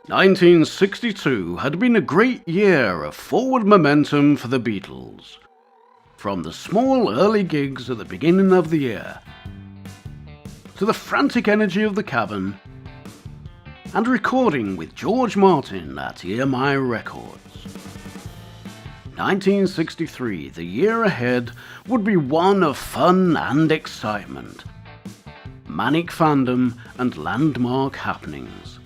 1962 had been a great year of forward momentum for the Beatles. From the small early gigs at the beginning of the year, to the frantic energy of the cavern, and recording with George Martin at EMI Records. 1963, the year ahead, would be one of fun and excitement, manic fandom and landmark happenings.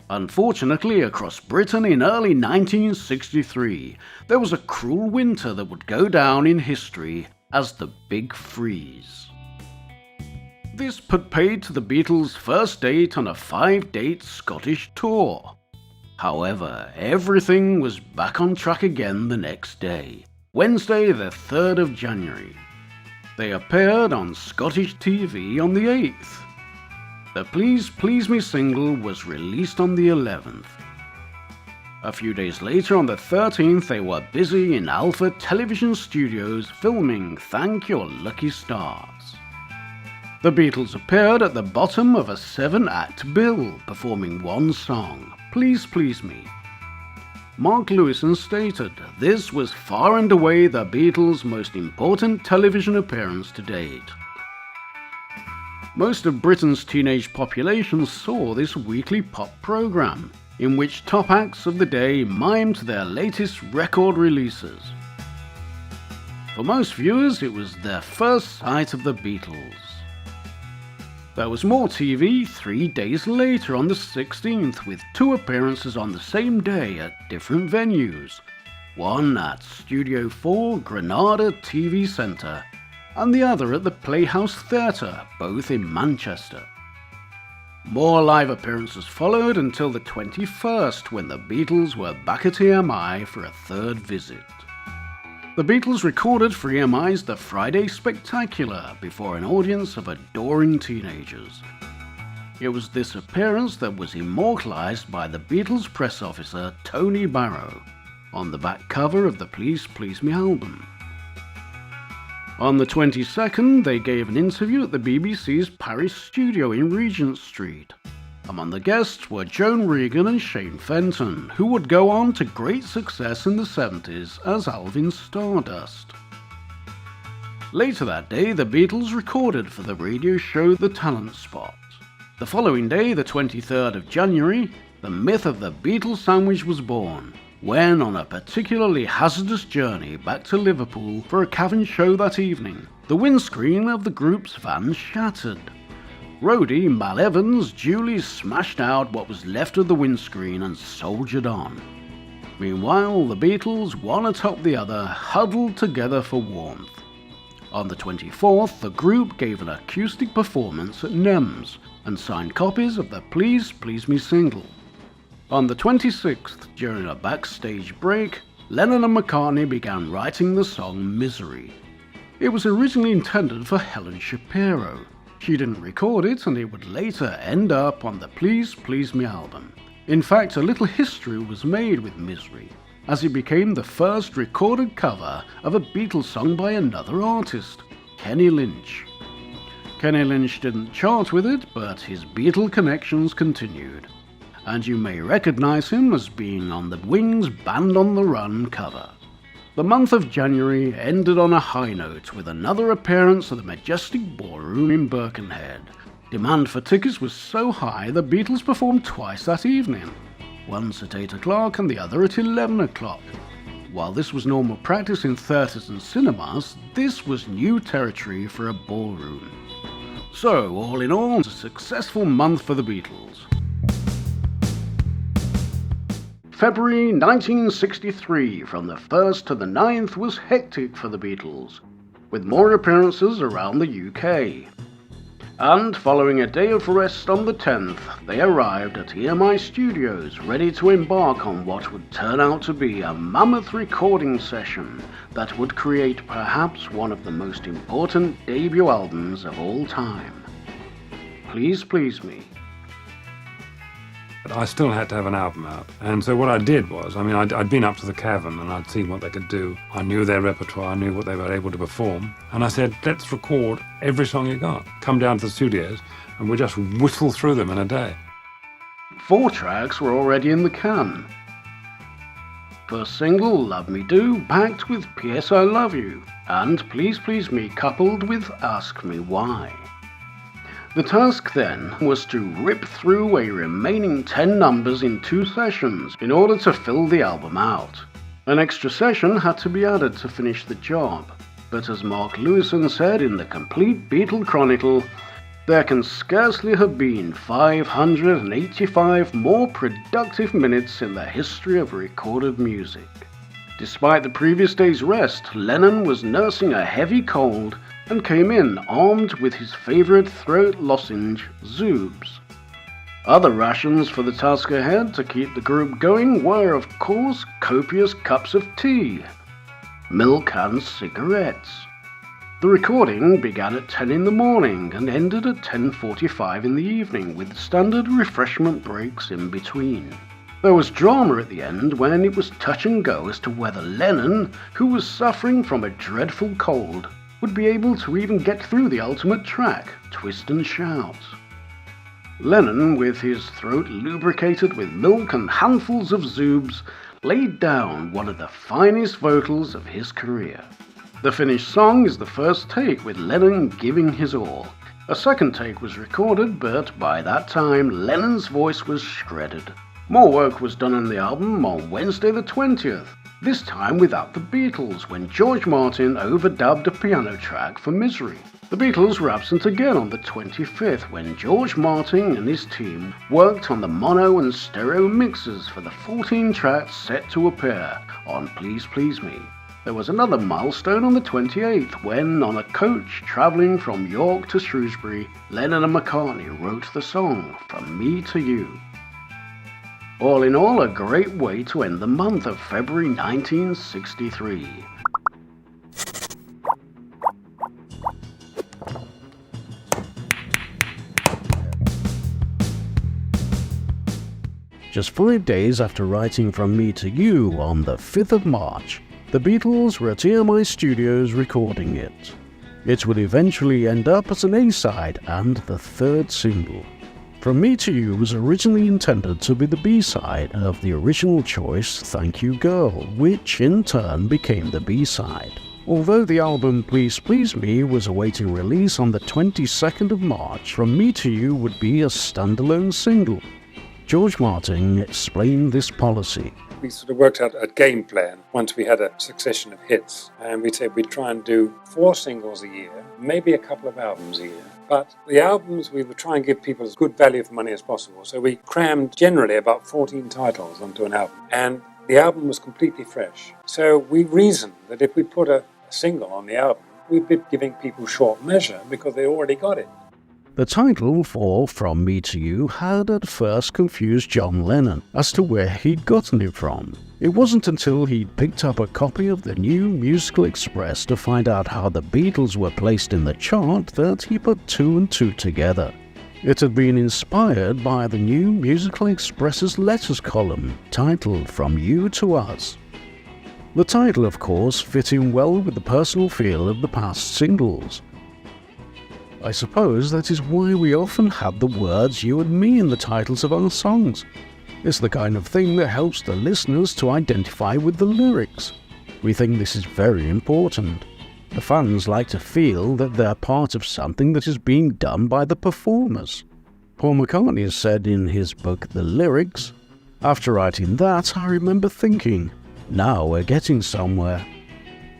Unfortunately, across Britain in early 1963, there was a cruel winter that would go down in history as the Big Freeze. This put paid to the Beatles' first date on a 5-date Scottish tour. However, everything was back on track again the next day, Wednesday the 3rd of January. They appeared on Scottish TV on the 8th. The Please Please Me single was released on the 11th. A few days later, on the 13th, they were busy in Alpha Television Studios filming Thank Your Lucky Stars. The Beatles appeared at the bottom of a 7-act bill, performing one song, Please Please Me. Mark Lewison stated, "This was far and away the Beatles' most important television appearance to date." Most of Britain's teenage population saw this weekly pop program, in which top acts of the day mimed their latest record releases. For most viewers, it was their first sight of the Beatles. There was more TV 3 days later on the 16th, with 2 appearances on the same day at different venues, one at Studio 4 Granada TV Centre and the other at the Playhouse Theatre, both in Manchester. More live appearances followed until the 21st, when the Beatles were back at EMI for a 3rd visit. The Beatles recorded for EMI's The Friday Spectacular before an audience of adoring teenagers. It was this appearance that was immortalised by the Beatles press officer Tony Barrow on the back cover of the Please Please Me album. On the 22nd, they gave an interview at the BBC's Paris studio in Regent Street. Among the guests were Joan Regan and Shane Fenton, who would go on to great success in the 70s as Alvin Stardust. Later that day, the Beatles recorded for the radio show The Talent Spot. The following day, the 23rd of January, the myth of the Beatles sandwich was born, when, on a particularly hazardous journey back to Liverpool for a cavern show that evening, the windscreen of the group's van shattered. Roadie Mal Evans duly smashed out what was left of the windscreen and soldiered on. Meanwhile, the Beatles, one atop the other, huddled together for warmth. On the 24th, the group gave an acoustic performance at NEMS and signed copies of the Please Please Me single. On the 26th, during a backstage break, Lennon and McCartney began writing the song Misery. It was originally intended for Helen Shapiro. She didn't record it, and it would later end up on the Please Please Me album. In fact, a little history was made with Misery, as it became the first recorded cover of a Beatles song by another artist, Kenny Lynch. Kenny Lynch didn't chart with it, but his Beatle connections continued, and you may recognise him as being on the Wings' Band on the Run cover. The month of January ended on a high note with another appearance at the Majestic Ballroom in Birkenhead. Demand for tickets was so high the Beatles performed twice that evening, once at 8 o'clock and the other at 11 o'clock. While this was normal practice in theatres and cinemas, this was new territory for a ballroom. So, all in all, it was a successful month for the Beatles. February 1963, from the 1st to the 9th, was hectic for the Beatles, with more appearances around the UK. And following a day of rest on the 10th, they arrived at EMI Studios, ready to embark on what would turn out to be a mammoth recording session that would create perhaps one of the most important debut albums of all time. Please Please Me. But I still had to have an album out. And so what I did was, I'd been up to the Cavern and I'd seen what they could do. I knew their repertoire, I knew what they were able to perform. And I said, let's record every song you got. Come down to the studios and we'll just whistle through them in a day. 4 tracks were already in the can. First single, Love Me Do, backed with P.S. I Love You, and Please Please Me coupled with Ask Me Why. The task then was to rip through a remaining 10 numbers in 2 sessions in order to fill the album out. An extra session had to be added to finish the job, but as Mark Lewison said in the Complete Beatle Chronicle, there can scarcely have been 585 more productive minutes in the history of recorded music. Despite the previous day's rest, Lennon was nursing a heavy cold and came in armed with his favourite throat lozenge, Zoobs. Other rations for the task ahead to keep the group going were, of course, copious cups of tea, milk and cigarettes. The recording began at 10 in the morning and ended at 10:45 in the evening, with standard refreshment breaks in between. There was drama at the end when it was touch and go as to whether Lennon, who was suffering from a dreadful cold, would be able to even get through the ultimate track, Twist and Shout. Lennon, with his throat lubricated with milk and handfuls of Zoobs, laid down one of the finest vocals of his career. The finished song is the first take, with Lennon giving his all. A second take was recorded, but by that time Lennon's voice was shredded. More work was done on the album on Wednesday the 20th, this time without the Beatles, when George Martin overdubbed a piano track for Misery. The Beatles were absent again on the 25th, when George Martin and his team worked on the mono and stereo mixes for the 14 tracks set to appear on Please Please Me. There was another milestone on the 28th, when, on a coach travelling from York to Shrewsbury, Lennon and McCartney wrote the song From Me to You. All in all, a great way to end the month of February 1963. Just 5 days after writing From Me to You on the 5th of March, the Beatles were at EMI Studios recording it. It would eventually end up as an A-side and the 3rd single. From Me to You was originally intended to be the B-side of the original choice Thank You Girl, which in turn became the B-side. Although the album Please Please Me was awaiting release on the 22nd of March, From Me to You would be a standalone single. George Martin explained this policy. We sort of worked out a game plan once we had a succession of hits, and we said we'd try and do 4 singles a year, maybe a couple of albums a year. But the albums, we would try and give people as good value for money as possible. So we crammed generally about 14 titles onto an album, and the album was completely fresh. So we reasoned that if we put a single on the album, we'd be giving people short measure because they already got it. The title for From Me to You had at first confused John Lennon as to where he'd gotten it from. It wasn't until he'd picked up a copy of the New Musical Express to find out how the Beatles were placed in the chart that he put 2 and 2 together. It had been inspired by the New Musical Express's letters column, titled From You to Us. The title, of course, fit in well with the personal feel of the past singles. I suppose that is why we often have the words you and me in the titles of our songs. It's the kind of thing that helps the listeners to identify with the lyrics. We think this is very important. The fans like to feel that they're part of something that is being done by the performers. Paul McCartney has said in his book The Lyrics, "After writing that, I remember thinking, now we're getting somewhere."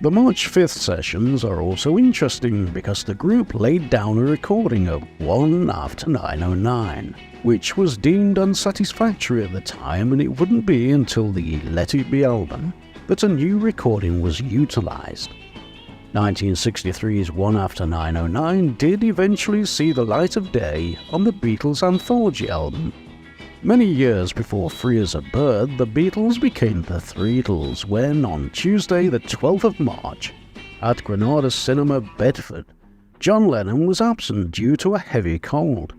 The March 5th sessions are also interesting because the group laid down a recording of 1 After 909, which was deemed unsatisfactory at the time, and it wouldn't be until the Let It Be album that a new recording was utilised. 1963's 1 After 909 did eventually see the light of day on the Beatles Anthology album. Many years before Free as a Bird, the Beatles became the Threetles when, on Tuesday the 12th of March, at Granada Cinema, Bedford, John Lennon was absent due to a heavy cold.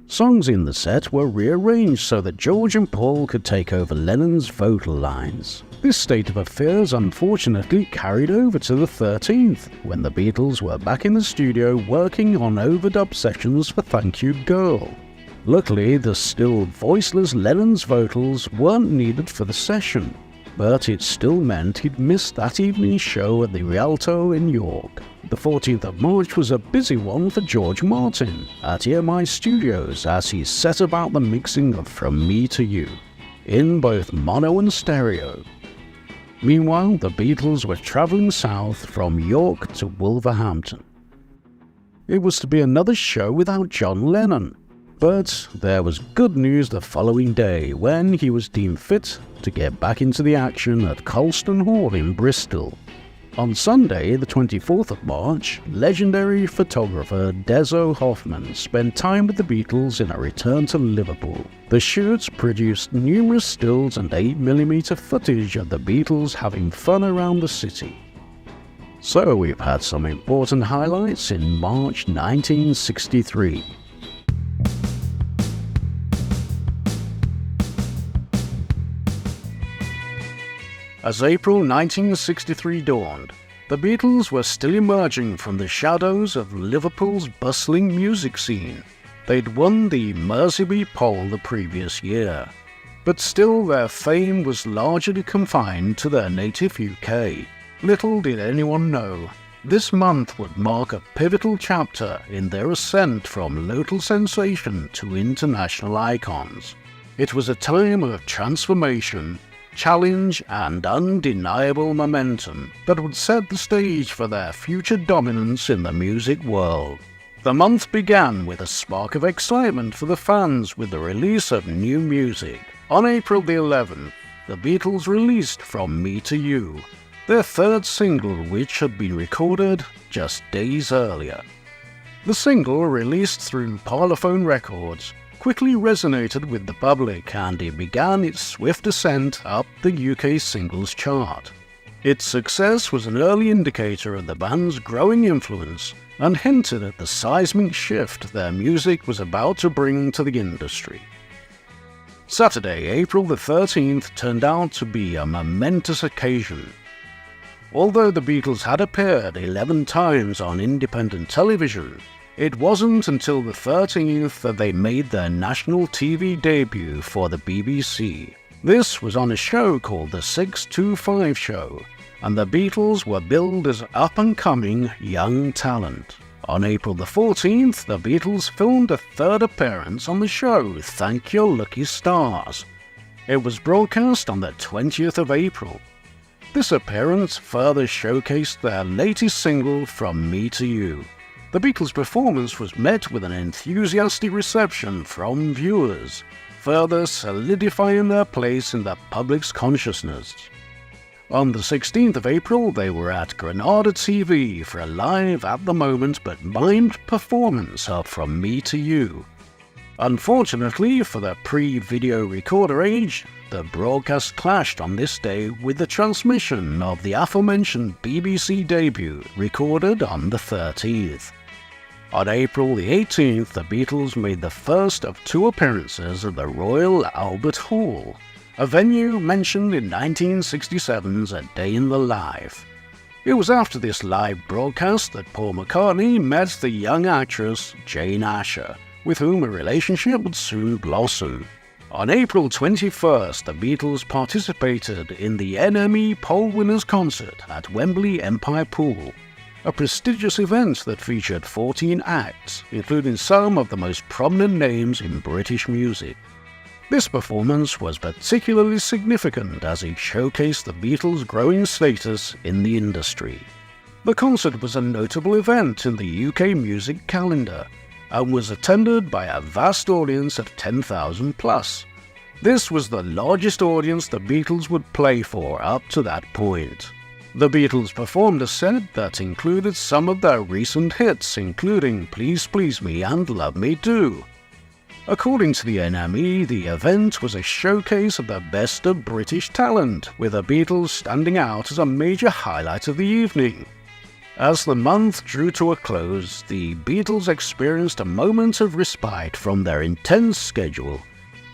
Songs in the set were rearranged so that George and Paul could take over Lennon's vocal lines. This state of affairs unfortunately carried over to the 13th, when the Beatles were back in the studio working on overdub sessions for Thank You Girl. Luckily, the still voiceless Lennon's vocals weren't needed for the session, but it still meant he'd missed that evening's show at the Rialto in York. The 14th of March was a busy one for George Martin at EMI Studios as he set about the mixing of From Me to You, in both mono and stereo. Meanwhile, the Beatles were travelling south from York to Wolverhampton. It was to be another show without John Lennon, but there was good news the following day when he was deemed fit to get back into the action at Colston Hall in Bristol. On Sunday, the 24th of March, legendary photographer Deso Hoffman spent time with the Beatles in a return to Liverpool. The shoots produced numerous stills and 8mm footage of the Beatles having fun around the city. So we've had some important highlights in March 1963. As April 1963 dawned, the Beatles were still emerging from the shadows of Liverpool's bustling music scene. They'd won the Merseybeat poll the previous year, but still their fame was largely confined to their native UK. Little did anyone know, this month would mark a pivotal chapter in their ascent from local sensation to international icons. It was a time of transformation, challenge and undeniable momentum that would set the stage for their future dominance in the music world. The month began with a spark of excitement for the fans with the release of new music. On April the 11th, the Beatles released From Me to You, their third single which had been recorded just days earlier. The single, released through Parlophone Records, quickly resonated with the public and it began its swift ascent up the UK singles chart. Its success was an early indicator of the band's growing influence and hinted at the seismic shift their music was about to bring to the industry. Saturday, April the 13th turned out to be a momentous occasion. Although the Beatles had appeared 11 times on independent television, it wasn't until the 13th that they made their national TV debut for the BBC. This was on a show called The 625 Show, and the Beatles were billed as up-and-coming young talent. On April the 14th, the Beatles filmed a third appearance on the show, Thank Your Lucky Stars. It was broadcast on the 20th of April. This appearance further showcased their latest single, From Me to You. The Beatles' performance was met with an enthusiastic reception from viewers, further solidifying their place in the public's consciousness. On the 16th of April, they were at Granada TV for a live, at the moment but mimed performance of From Me to You. Unfortunately for the pre-video recorder age, the broadcast clashed on this day with the transmission of the aforementioned BBC debut, recorded on the 13th. On April the 18th, the Beatles made the first of two appearances at the Royal Albert Hall, a venue mentioned in 1967's A Day in the Life. It was after this live broadcast that Paul McCartney met the young actress Jane Asher, with whom a relationship would soon blossom. On April 21st, the Beatles participated in the NME Poll Winners Concert at Wembley Empire Pool, a prestigious event that featured 14 acts, including some of the most prominent names in British music. This performance was particularly significant as it showcased the Beatles' growing status in the industry. The concert was a notable event in the UK music calendar and was attended by a vast audience of 10,000 plus. This was the largest audience the Beatles would play for up to that point. The Beatles performed a set that included some of their recent hits, including Please Please Me and Love Me Do. According to the NME, the event was a showcase of the best of British talent, with the Beatles standing out as a major highlight of the evening. As the month drew to a close, the Beatles experienced a moment of respite from their intense schedule.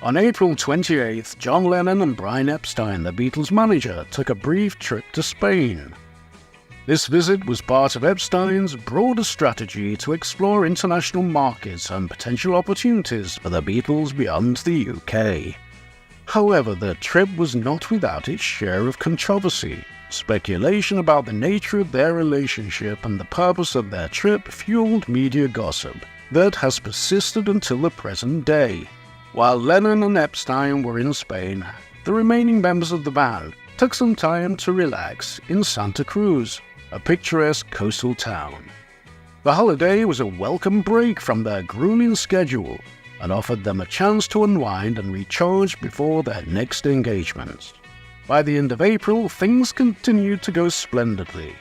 On April 28th, John Lennon and Brian Epstein, the Beatles' manager, took a brief trip to Spain. This visit was part of Epstein's broader strategy to explore international markets and potential opportunities for the Beatles beyond the UK. However, the trip was not without its share of controversy. Speculation about the nature of their relationship and the purpose of their trip fueled media gossip that has persisted until the present day. While Lennon and Epstein were in Spain, the remaining members of the band took some time to relax in Santa Cruz, a picturesque coastal town. The holiday was a welcome break from their grueling schedule and offered them a chance to unwind and recharge before their next engagements. By the end of April, things continued to go splendidly.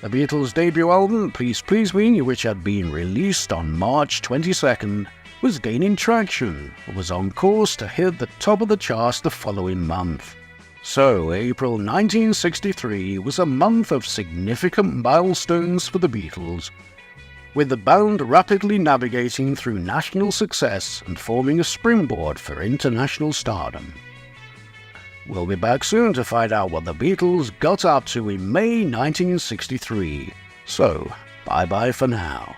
The Beatles' debut album, Please Please Me, which had been released on March 22nd, was gaining traction and was on course to hit the top of the charts the following month. So, April 1963 was a month of significant milestones for the Beatles, with the band rapidly navigating through national success and forming a springboard for international stardom. We'll be back soon to find out what the Beatles got up to in May 1963. So, bye-bye for now.